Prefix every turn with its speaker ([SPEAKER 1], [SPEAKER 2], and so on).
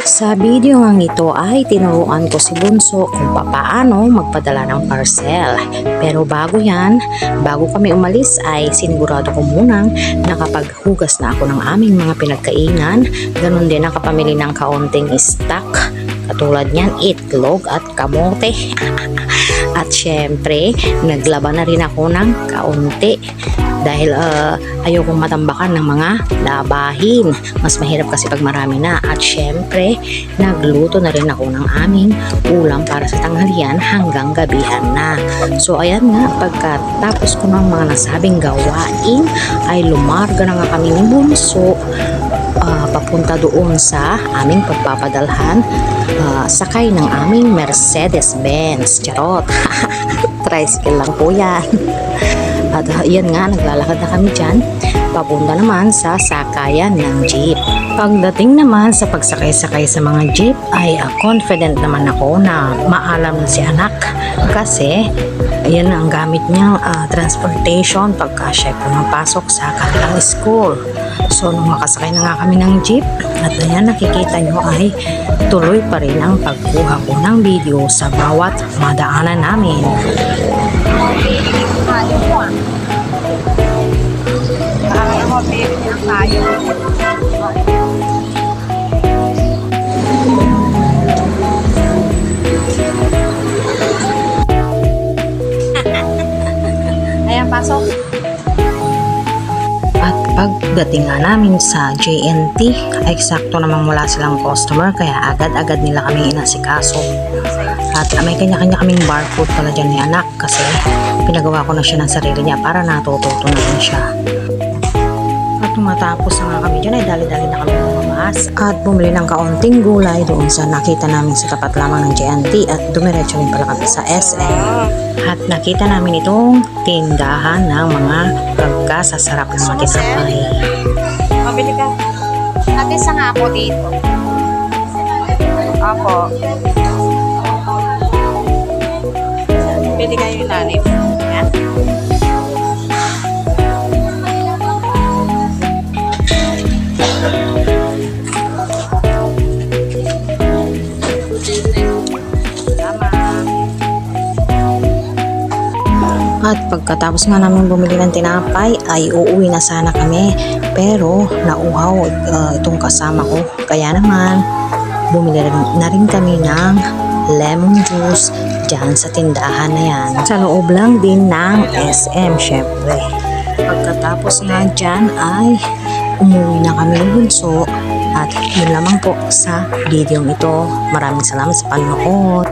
[SPEAKER 1] Sa video ngang ito ay tinuruan ko si Bunso kung paano magpadala ng parcel. Pero bago yan, bago kami umalis ay sinigurado ko munang nakapaghugas na ako ng aming mga pinagkainan. Ganon din nakapamili ng kaunting stock. Katulad niyan, itlog at kamote. At syempre, naglaba na rin ako ng kaunti. Dahil ayokong matambakan ng mga labahin. Mas mahirap kasi pag marami na. At syempre, nagluto na rin ako ng aming ulam para sa tanghalian hanggang gabihan na. So ayan nga, pagkatapos ko ng mga nasabing gawain, ay lumarga na nga kami ni Bunso papunta doon sa aming pagpapadalhan sakay ng aming Mercedes-Benz. Charot! Tricycle lang po yan. At yan nga, naglalakad na kami dyan papunta naman sa sakayan ng jeep. Pagdating naman sa pagsakay-sakay sa mga jeep ay confident naman ako na maalam na si anak kasi yan ang gamit niyang transportation pagka siya pumapasok sa kanilang school. So nung makasakay na nga kami ng jeep at ayan, nakikita nyo ay tuloy pa rin ang pagkuha ko ng video sa bawat madaanan namin.
[SPEAKER 2] Ayan, pasok.
[SPEAKER 1] At pagdating nga namin sa JNT, eksakto namang wala silang customer kaya agad-agad nila kami inasikaso. At may kanya-kanya kaming barcode pala dyan ni anak kasi pinagawa ko na siya ng sarili niya para natututo na rin siya. At matapos na nga kami dyan ay dali-dali na kami lumabas at bumili ng kaunting gulay doon sa nakita namin sa tapat lamang ng JNT at dumiretso rin pala kami sa SM. At nakita namin itong tindahan ng mga pagkasasarap ng matisapay.
[SPEAKER 2] Mabili ka. Ate, isa nga ako dito. Ako. Pili kayo yung nanay mo. Yan.
[SPEAKER 1] At pagkatapos nga namin bumili ng tinapay ay uuwi na sana kami pero nauhaw itong kasama ko. Kaya naman bumili na rin kami ng lemon juice dyan sa tindahan na yan. Sa loob lang din ng SM syempre. Pagkatapos nga dyan ay umuwi na kami ng Bunso at yun lamang po sa video ito. Maraming salamat sa panonood.